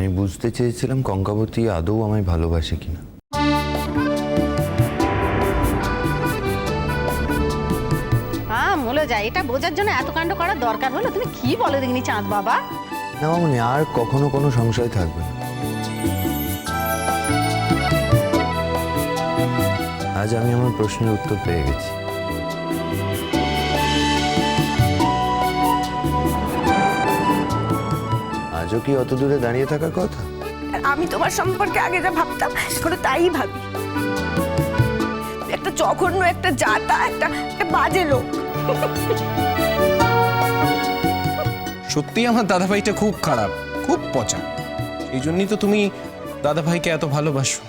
আমি বুঝতে চেয়েছিলাম কঙ্কাবতী আদৌ আমায় ভালোবাসে কিনা। মলে যায়, এটা বোঝার জন্য এত কাণ্ড করার দরকার হলো? তুমি কি বলো দেখিনি চাঁদ বাবা? না মামনি, আর কখনো কোনো সংশয় থাকবে না। আজ আমি আমার প্রশ্নের উত্তর পেয়ে গেছি। আজও কি অত দূরে দাঁড়িয়ে থাকার কথা? আমি তোমার সম্পর্কে আগে যা ভাবতাম এখনো তাই ভাবি। একটা জঘন্য, একটা জাতা, একটা বাজে লোক। সত্যি আমার দাদাভাইটা খুব খারাপ, খুব পচা। এই জন্যই তো তুমি দাদাভাইকে এত ভালোবাসো।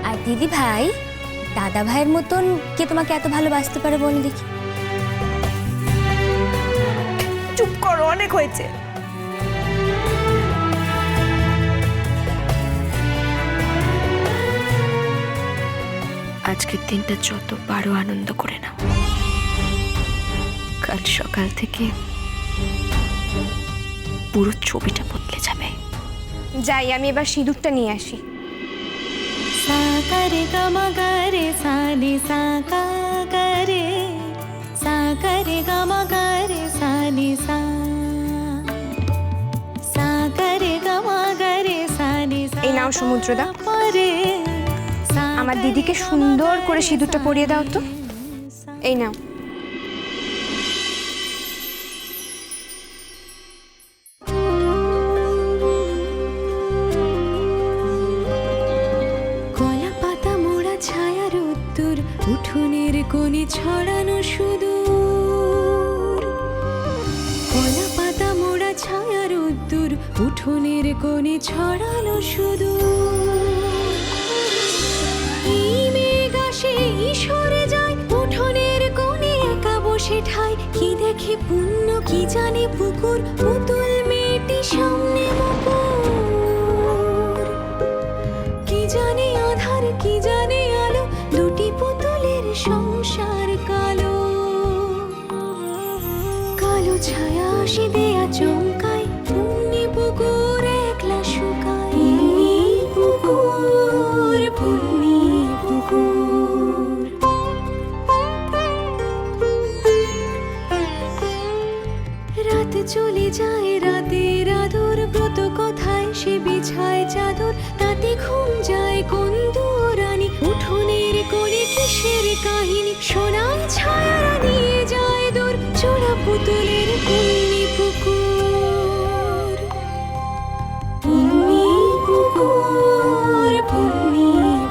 আর দিদি ভাই, দাদা ভাইয়ের মতন কে তোমাকে এত ভালোবাসতে পারে বল দেখি? চুপ করো, অনেক হয়েছে। আজকের দিনটা যত পারো আনন্দ করে নাও। কাল সকাল থেকে পুরো ছবিটা বদলে যাবে। যাই, আমি এবার সিঁদুরটা নিয়ে আসি। সাকারে গামাগারে সানি সাকারে সাকারে গামাগারে সানি সাকারে গামাগারে সানি। এই নাও সমুদ্রদা, আমার দিদিকে সুন্দর করে সিঁদুরটা পরিয়ে দাও তো। এই নাও। কলা পাতা মোড়া ছায়া রোদ্দুর উঠোনের কোণে ছড়ানো সুদূর। কলা পাতা মোড়া ছায়া রোদ্দুর উঠোনের কোণে ছড়ানো সুদূর। সরে যায় উঠোনের কোণে একা বসে ঠাই। কি দেখে পুণ্য কি জানে পুকুর, পুতুল মেয়েটি সামনে মুকুর। কি জানে আধার কি জানে আলো, দুটি পুতুলের সংসার কালো। কালো ছায়া আসে দেয়া চমকায়, পুণ্যি পুকুর একলা শুকায়। পুকুর পুণ্যি পুকুর। রাত চলে যায়, রাতের আদর ব্রত কথায় সে বিছায় চাদর। তাতে ঘুম যায় কোন দুরানি, উঠোনের কোণে কিসের কাহিনী। সোনার ছায়ারা নিয়ে যায় দূর, চোরা পুতুলের পুণ্যি পুকুর। পুণ্যি পুকুর পুণ্যি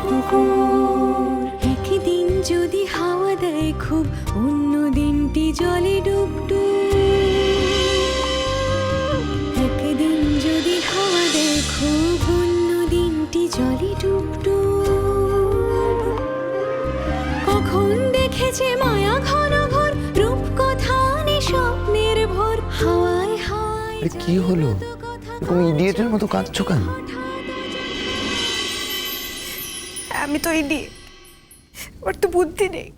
পুকুর। একদিন যদি হাওয়া দেয় খুব, অন্য দিনটি জলে ডুব ডুব। একদিন যদি হাওয়া দেয় খুব, অন্য দিনটি জলে ডুব ডুব। কখন দেখেছে মায়া ঘন ঘোর, রূপ কথা নে স্বপ্নের ভোর। হাওয়ায় হাওয়ায় আরে কি হলো? এরকম ইডিয়েটের মতো কাঁদছো কেন? আমি তো ইডিয়েট, ওর তো বুদ্ধি নেই।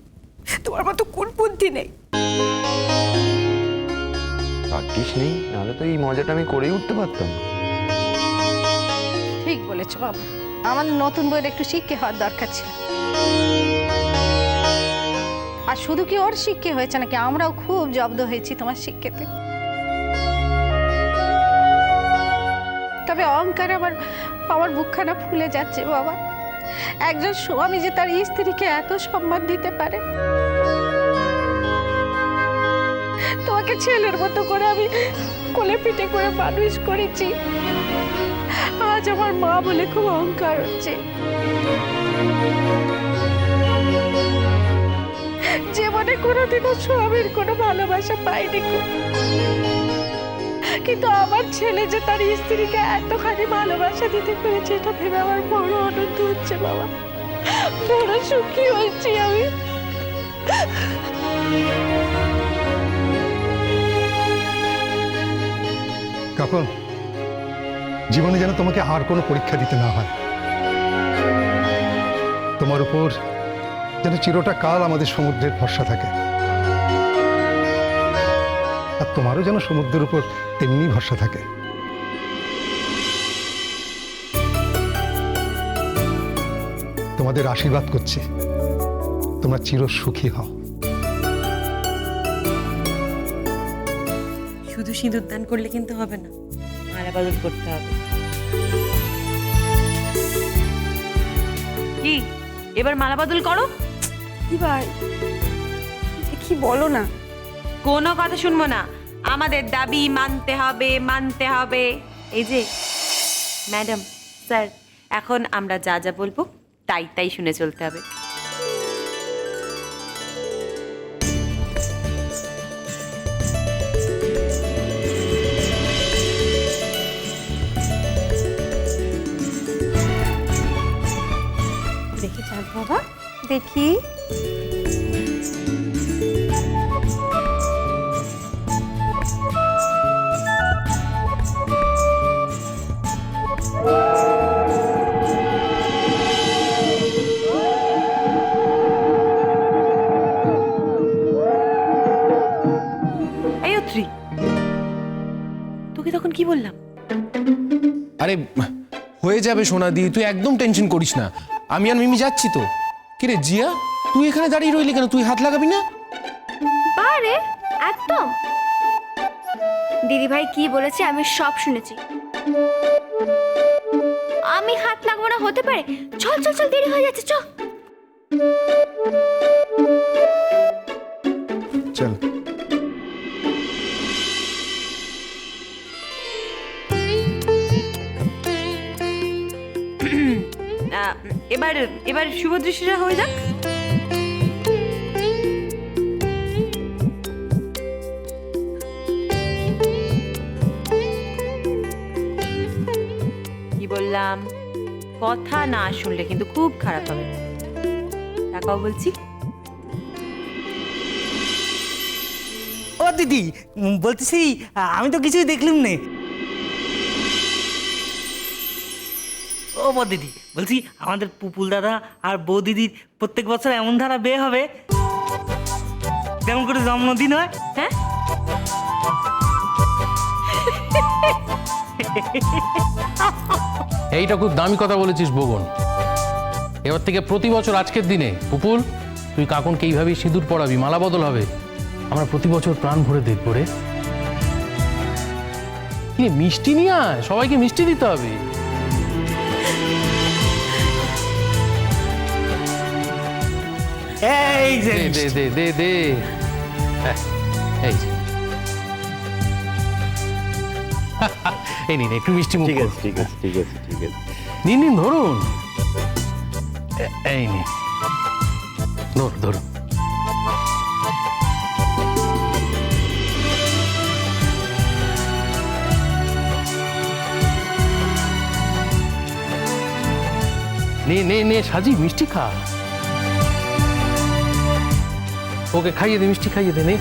তোমার মতো কোন বুদ্ধি নেই? ভাগ্যিস নেই, নাহলে তো এই মজাটা আমি করেই উঠতে পারতাম। ঠিক বলেছো বাবা, আমার নতুন বইয়ের একটু শিক্ষে হওয়ার দরকার ছিল। আর শুধু কি ওর শিক্ষে হয়েছে নাকি, আমরাও খুব জব্দ হয়েছি তোমার শিক্ষেতে। তবে অহংকার আমার বুকখানা ফুলে যাচ্ছে বাবা। একজন স্বামী যে তার স্ত্রীকে এত সম্মান দিতে পারে। তোমাকে ছেলের মতো করে আমি কোলে পিঠে করে মানুষ করেছি, আজ আমার মা বলে খুব অহংকার হচ্ছে। জীবনে কোনোদিনও স্বামীর কোনো ভালোবাসা পাইনি, কিন্তু আমার ছেলে যে তার স্ত্রীকে এতখানি ভালোবাসা দিতে পেরেছে, এটা ভেবে আমার বড় আনন্দ হচ্ছে বাবা, বড় সুখী হচ্ছি আমি। কাকন, জীবনে যেন তোমাকে আর কোনো পরীক্ষা দিতে না হয়। তোমার উপর যেন চিরটা কাল আমাদের সমুদ্রের ভরসা থাকে। আর তোমারও যেন সমুদ্রের উপর তেমনি ভরসা থাকে। তোমাদের আশীর্বাদ করছি, তোমরা চির সুখী হও। শুধু সিঁদুর দান করলে কিন্তু হবে না, মালা বদল করতে হবে। কি এবার মালা বদল করো? কি ভাই, কি বলো না? কোনো কথা শুনবো না, আমাদের দাবি মানতে হবে, মানতে হবে। এই যে ম্যাডাম, স্যার, এখন আমরা যা যা বলবো তাই তাই শুনে চলতে হবে। দেখি চাঁদ বাবা, দেখি। এই অত্রি, তোকে তখন কি বললাম? আরে হয়ে যাবে সোনাদি, তুই একদম টেনশন করিস না। আমি আর মিমি যাচ্ছি তো। কিরে জিয়া, তুই এখানে দাঁড়িয়ে রইলি কেন? তুই হাত লাগাবি না? আরে একদম, দিদিভাই কি বলেছে আমি সব শুনেছি। আমি হাত লাগাবো না হতে পারে? চল চল চল, দেরি হয়ে যাচ্ছে, চল। চল। এবার এবার শুভদৃষ্টিটা হয়ে যাক। কি বললাম? কথা না শুনলে কিন্তু খুব খারাপ হবে। তাকাও বলছি। ও দিদি, বলতেছি আমি তো কিছুই দেখলাম না। ও দিদি, বলছি আমাদের পুপুল দাদা আর বউ দিদির প্রত্যেক বছর এমন ধারা বিয়ে হবে যেমন করে জন্মদিন হয়। হ্যাঁ, এইটা খুব দামি কথা বলেছিস বগন। এবার থেকে প্রতি বছর আজকের দিনে পুপুল তুই কাকুনকে এইভাবেই সিঁদুর পরাবি, মালা বদল হবে। আমরা প্রতি বছর প্রাণ ভরে দেখবো রে। কি মিষ্টি নিয়ে আয়, সবাইকে মিষ্টি দিতে হবে। এই যে দে দে দে দে দে। হ্যাঁ, এই যে। এই নিন একটু মিষ্টি মুখ করুন। ঠিক আছে ঠিক আছে ঠিক আছে। নিন নিন, ধরুন। এই নিন, ধরুন ধরুন। নে নে নে সাজি, মিষ্টি খা। ওকে খাইয়ে দে, মিষ্টি খাইয়ে দে, নে।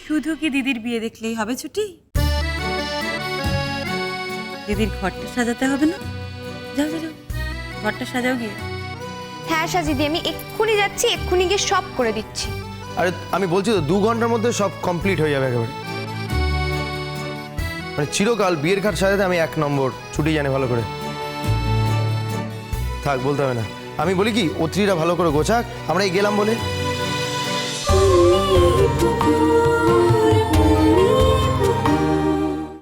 শুধু কি দিদির বিয়ে দেখলেই হবে ছুটি? দিদির ঘরটা সাজাতে হবে না? যাও যাও যাও, ঘরটা সাজাও গিয়ে। হ্যাঁ সাজিদি, আমি এক্ষুনি যাচ্ছি, এক্ষুনি গিয়ে সব করে দিচ্ছি। আরে আমি বলছি তো 2 ঘন্টার মধ্যে সব কমপ্লিট হয়ে যাবে একেবারে। মানে চিরকাল বিয়ের ঘাট সাজাতে আমি 1 নম্বর, ছুটি জানি ভালো করে। থাক, বলতে হবে না। আমি বলি কি, অত্রিটা ভালো করে গোছাক, আমরা এই গেলাম বলে।